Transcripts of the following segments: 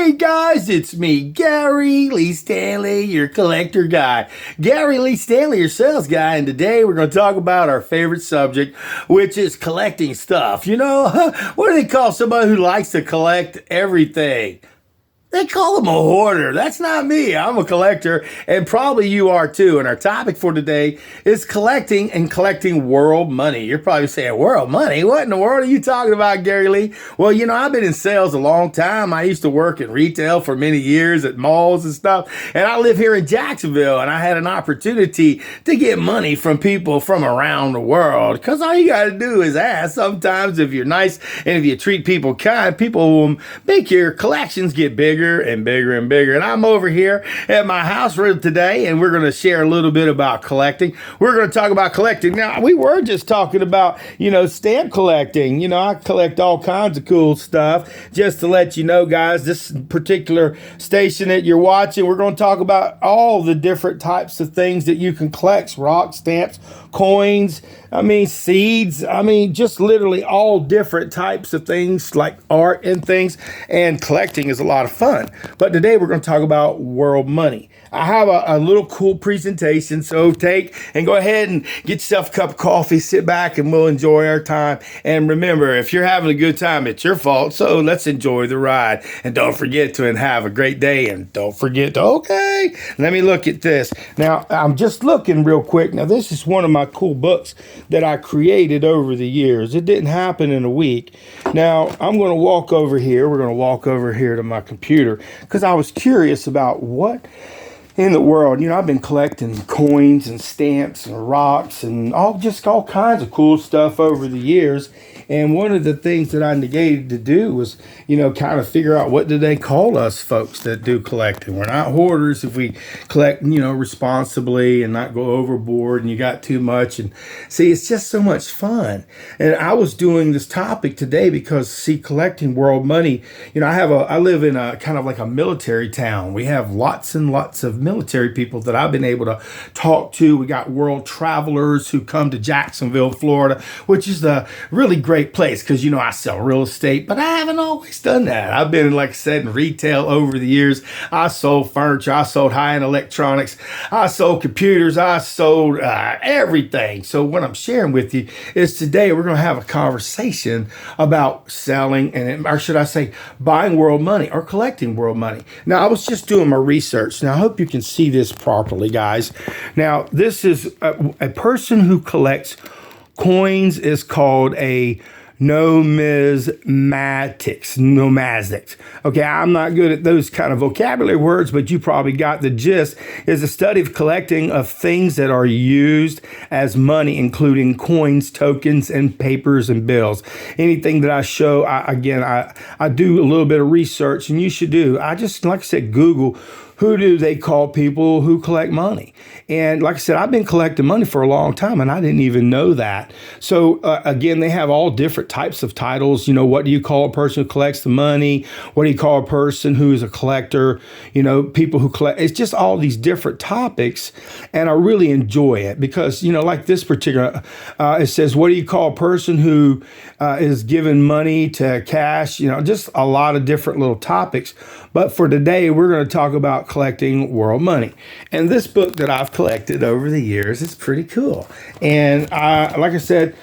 Hey guys, it's me, Gary Lee Stanley, your collector guy. Gary Lee Stanley, your sales guy, and today we're going to talk about our favorite subject, which is collecting stuff. You know, what do they call somebody who likes to collect everything? They call him a hoarder. That's not me. I'm a collector, and probably you are too. And our topic for today is collecting and collecting world money. You're probably saying, world money? What in the world are you talking about, Gary Lee? Well, you know, I've been in sales a long time. I used to work in retail for many years at malls and stuff. And I live here in Jacksonville, and I had an opportunity to get money from people from around the world. Because all you got to do is ask. Sometimes if you're nice and if you treat people kind, people will make your collections get bigger and bigger and bigger. And I'm over here at my house today, and we're going to share a little bit about collecting. We're going to talk about collecting. Now, we were just talking about, stamp collecting. I collect all kinds of cool stuff. Just to let you know, guys, this particular station that you're watching, we're going to talk about all the different types of things that you can collect: rocks, stamps, coins, seeds, just literally all different types of things like art and things. And collecting is a lot of fun. But today we're going to talk about world money. I have a little cool presentation, so take and go ahead and get yourself a cup of coffee, sit back, and we'll enjoy our time. And remember, if you're having a good time, it's your fault, so let's enjoy the ride. And don't forget to have a great day, and don't forget to, okay, let me look at this. Now, I'm just looking real quick. Now, this is one of my cool books that I created over the years. It didn't happen in a week. Now, I'm going to walk over here. We're going to walk over here to my computer because I was curious about what in the world. I've been collecting coins and stamps and rocks and all kinds of cool stuff over the years. And one of the things that I negated to do was, kind of figure out what do they call us folks that do collecting. We're not hoarders if we collect, responsibly and not go overboard and you got too much. And see, it's just so much fun. And I was doing this topic today because, see, collecting world money, I live in a kind of like a military town. We have lots and lots of military people that I've been able to talk to. We got world travelers who come to Jacksonville, Florida, which is a really great place because, I sell real estate, but I haven't always done that. I've been, like I said, in retail over the years. I sold furniture. I sold high-end electronics. I sold computers. I sold everything. So what I'm sharing with you is today we're going to have a conversation about selling, or should I say buying world money or collecting world money. Now, I was just doing my research. Now, I hope you can see this properly, guys. Now, this is a person who collects coins is called a numismatics. Okay, I'm not good at those kind of vocabulary words, but you probably got the gist. Is a study of collecting of things that are used as money, including coins, tokens, and papers and bills. Anything that I show, I do a little bit of research, and you should do. I just, like I said, Google who do they call people who collect money? And like I said, I've been collecting money for a long time, and I didn't even know that. So again, they have all different types of titles. What do you call a person who collects the money? What do you call a person who is a collector? People who collect. It's just all these different topics, and I really enjoy it because, like this particular, it says, what do you call a person who is given money to cash? Just a lot of different little topics. But for today, we're going to talk about collecting world money. And this book that I've collected over the years is pretty cool. And like I said,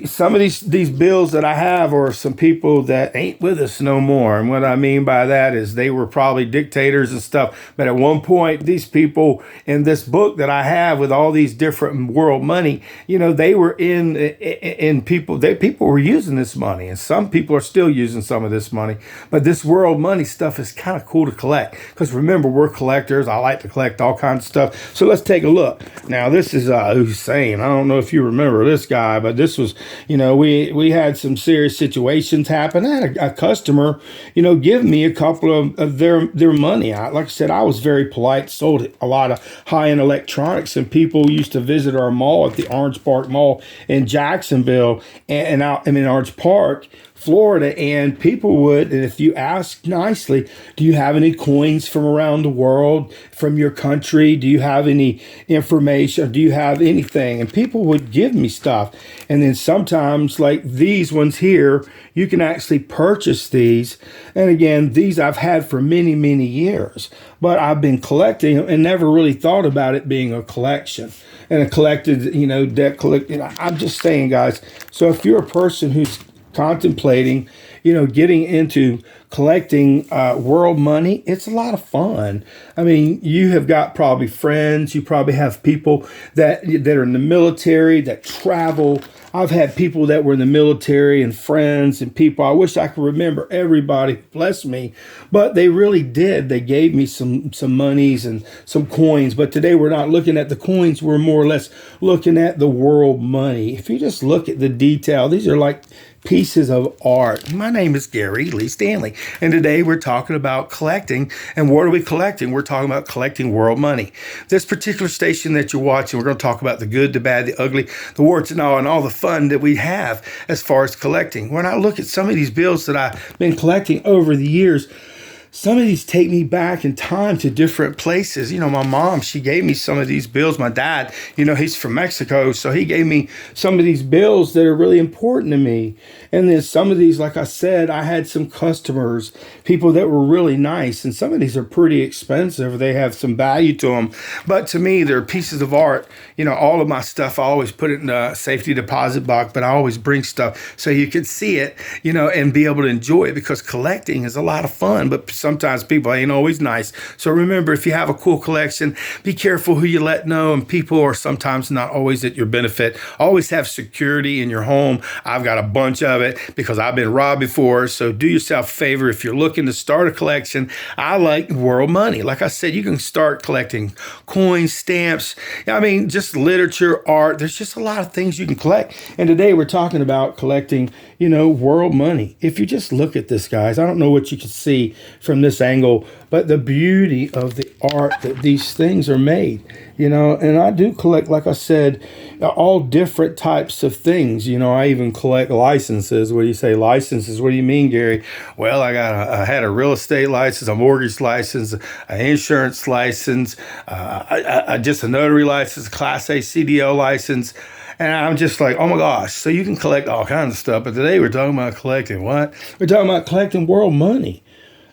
some of these bills that I have are some people that ain't with us no more. And what I mean by that is they were probably dictators and stuff. But at one point, these people in this book that I have with all these different world money, they were in people. People were using this money, and some people are still using some of this money. But this world money stuff is kind of cool to collect because remember, we're collectors. I like to collect all kinds of stuff. So let's take a look. Now, this is Hussein. I don't know if you remember this guy, but this was, we had some serious situations happen. I had a customer, give me a couple of their money. Like I said, I was very polite, sold a lot of high-end electronics, and people used to visit our mall at the Orange Park Mall in Jacksonville, and out in Orange Park Florida, and people would, and if you ask nicely, do you have any coins from around the world, from your country? Do you have any information? Do you have anything? And people would give me stuff. And then sometimes, like these ones here, you can actually purchase these. And again, these I've had for many, many years, but I've been collecting and never really thought about it being a collection and a collected, debt collect. I'm just saying, guys. So if you're a person who's contemplating, getting into collecting world money, it's a lot of fun. I mean, you have got probably friends, you probably have people that are in the military that travel. I've had people that were in the military and friends and people. I wish I could remember everybody, bless me, but they really did. They gave me some monies and some coins. But today we're not looking at the coins. We're more or less looking at the world money. If you just look at the detail, these are like pieces of art. My name is Gary Lee Stanley, and today we're talking about collecting. And what are we collecting? We're talking about collecting world money. This particular station that you're watching, we're going to talk about the good, the bad, the ugly, the warts and all the fun that we have as far as collecting. When I look at some of these bills that I've been collecting over the years, some of these take me back in time to different places. My mom, she gave me some of these bills. My dad, he's from Mexico, so he gave me some of these bills that are really important to me. And then some of these, like I said, I had some customers, people that were really nice. And some of these are pretty expensive. They have some value to them. But to me, they're pieces of art. All of my stuff, I always put it in a safety deposit box, but I always bring stuff so you can see it, and be able to enjoy it, because collecting is a lot of fun. But sometimes people ain't always nice. So remember, if you have a cool collection, be careful who you let know. And people are sometimes not always at your benefit. Always have security in your home. I've got a bunch of it because I've been robbed before. So do yourself a favor. If you're looking to start a collection, I like world money. Like I said, you can start collecting coins, stamps. I mean, just literature, art. There's just a lot of things you can collect. And today we're talking about collecting, world money. If you just look at this, guys, I don't know what you can see from this angle, but the beauty of the art that these things are made, and I do collect, like I said, all different types of things. I even collect licenses. What do you say, licenses? What do you mean, Gary? Well, I had a real estate license, a mortgage license, an insurance license, just a notary license, Class A CDL license. And I'm just like, oh my gosh. So you can collect all kinds of stuff. But today we're talking about collecting what? We're talking about collecting world money.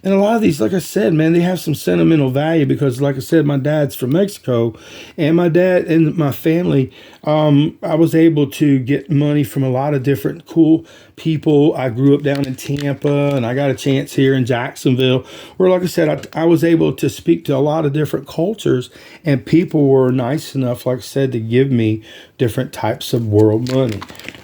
And a lot of these, like I said, man, they have some sentimental value because, like I said, my dad's from Mexico, and my dad and my family, I was able to get money from a lot of different cool people. I grew up down in Tampa, and I got a chance here in Jacksonville, where, like I said, I was able to speak to a lot of different cultures, and people were nice enough, like I said, to give me different types of world money.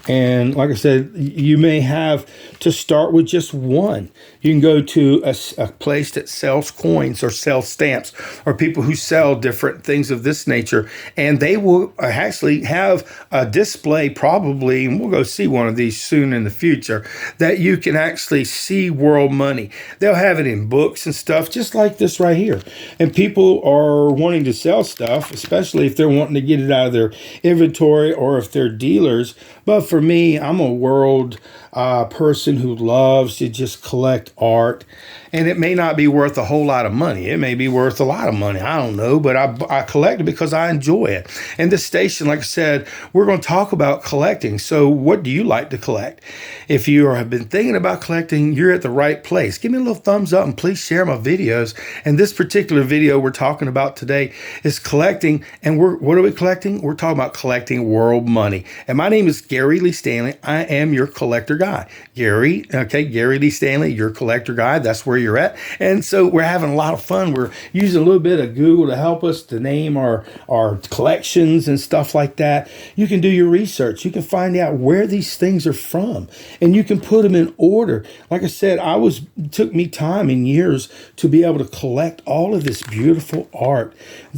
And like I said, you may have to start with just one. You can go to a place that sells coins or sells stamps, or people who sell different things of this nature. And they will actually have a display probably, and we'll go see one of these soon in the future, that you can actually see world money. They'll have it in books and stuff, just like this right here. And people are wanting to sell stuff, especially if they're wanting to get it out of their inventory or if they're dealers. But for me, I'm a world person who loves to just collect art. And it may not be worth a whole lot of money. It may be worth a lot of money. I don't know. But I collect it because I enjoy it. And this station, like I said, we're going to talk about collecting. So what do you like to collect? If you have been thinking about collecting, you're at the right place. Give me a little thumbs up and please share my videos. And this particular video we're talking about today is collecting. And what are we collecting? We're talking about collecting world money. And my name is Gary Lee Stanley. I am your collector guy. Gary Lee Stanley, your collector guy. That's where you're at. And so we're having a lot of fun. We're using a little bit of Google to help us to name our collections and stuff like that. You can do your research. You can find out where these things are from, and you can put them in order. Like I said, it took me time and years to be able to collect all of this beautiful art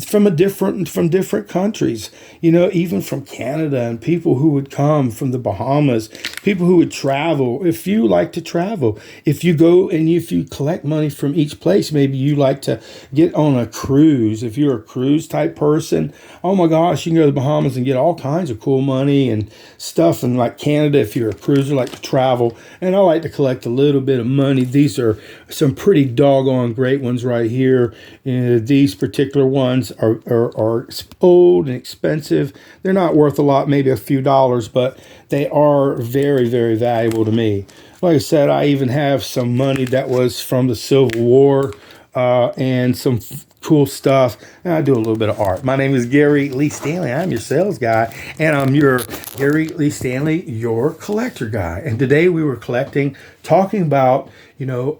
from different countries, even from Canada, and people who would come from from the Bahamas, people who would travel. If you like to travel, if you go and if you collect money from each place, maybe you like to get on a cruise. If you're a cruise type person, oh my gosh, you can go to the Bahamas and get all kinds of cool money and stuff. And like Canada, if you're a cruiser, like to travel. And I like to collect a little bit of money. These are some pretty doggone great ones right here. These particular ones are old and expensive. They're not worth a lot, maybe a few dollars, but they are very, very valuable to me. Like I said, I even have some money that was from the Civil War and some cool stuff. And I do a little bit of art. My name is Gary Lee Stanley. I'm your sales guy, and I'm your Gary Lee Stanley, your collector guy. And today we were talking about,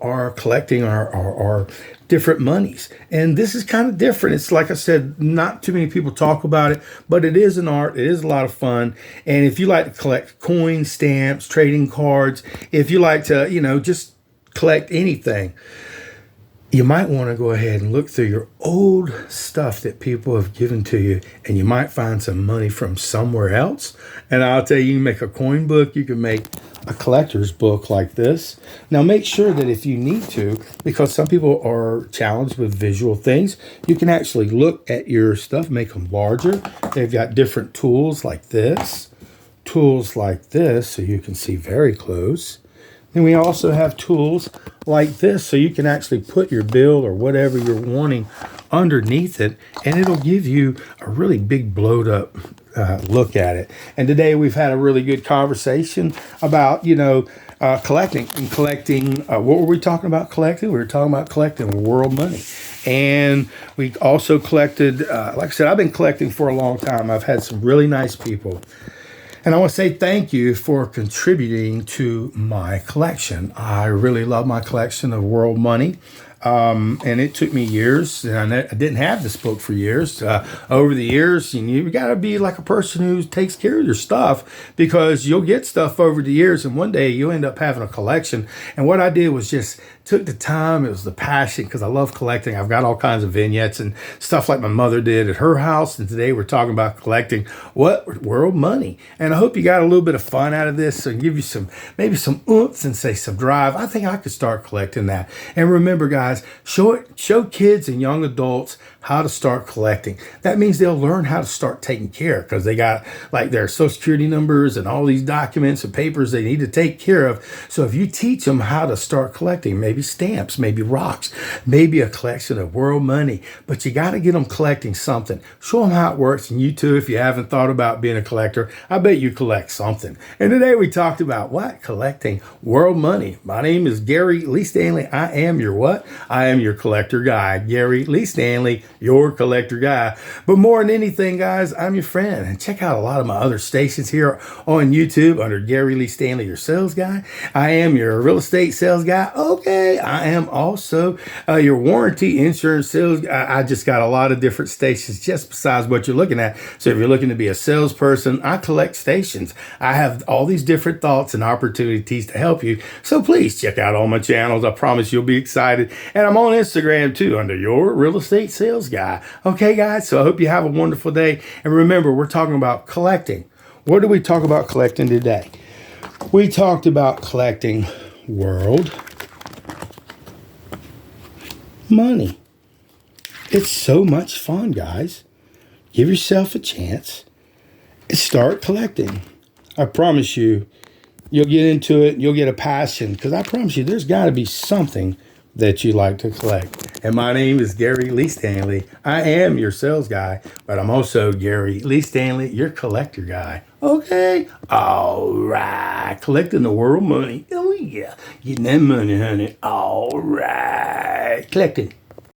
our collecting our different monies. And this is kind of different. It's like I said, not too many people talk about it, but it is an art. It is a lot of fun. And if you like to collect coins, stamps, trading cards, if you like to, just collect anything, you might want to go ahead and look through your old stuff that people have given to you, and you might find some money from somewhere else. And I'll tell you, you can make a coin book. You can make a collector's book like this. Now, make sure that if you need to, because some people are challenged with visual things, you can actually look at your stuff, make them larger. They've got different tools like this, so you can see very close. And we also have tools like this, so you can actually put your bill or whatever you're wanting underneath it, and it'll give you a really big blowed up look at it. And today we've had a really good conversation about, collecting. What were we talking about collecting? We were talking about collecting world money. And we also collected, like I said, I've been collecting for a long time. I've had some really nice people. And I want to say thank you for contributing to my collection. I really love my collection of world money. And it took me years, and I didn't have this book for years. Over the years, you got to be like a person who takes care of your stuff, because you'll get stuff over the years, and one day you'll end up having a collection. And what I did was just took the time. It was the passion, because I love collecting. I've got all kinds of vignettes and stuff like my mother did at her house. And today we're talking about collecting world money. And I hope you got a little bit of fun out of this, and give you maybe some oomph and say some drive. I think I could start collecting that. And remember, guys, show kids and young adults how to start collecting. That means they'll learn how to start taking care, because they got like their social security numbers and all these documents and papers they need to take care of. So if you teach them how to start collecting, maybe stamps, maybe rocks, maybe a collection of world money, but you got to get them collecting something. Show them how it works. And you too, if you haven't thought about being a collector, I bet you collect something. And today we talked about collecting world money. My name is Gary Lee Stanley. I am your what? I am your collector guy. Gary Lee Stanley, your collector guy. But more than anything, guys, I'm your friend. And check out a lot of my other stations here on YouTube under Gary Lee Stanley, your sales guy. I am your real estate sales guy. Okay, I am also your warranty insurance sales guy. I just got a lot of different stations just besides what you're looking at. So if you're looking to be a salesperson, I collect stations. I have all these different thoughts and opportunities to help you. So please check out all my channels. I promise you'll be excited. And I'm on Instagram too under your real estate sales guy. Okay, guys, so I hope you have a wonderful day. And remember, we're talking about collecting. What did we talk about collecting today? We talked about collecting world money. It's so much fun, guys. Give yourself a chance and start collecting. I promise you, you'll get into it. You'll get a passion, because I promise you, there's got to be something that you like to collect. And my name is Gary Lee Stanley. I am your sales guy, but I'm also Gary Lee Stanley, your collector guy. Okay? All right. Collecting the world money. Oh, yeah. Getting that money, honey. All right. Collecting.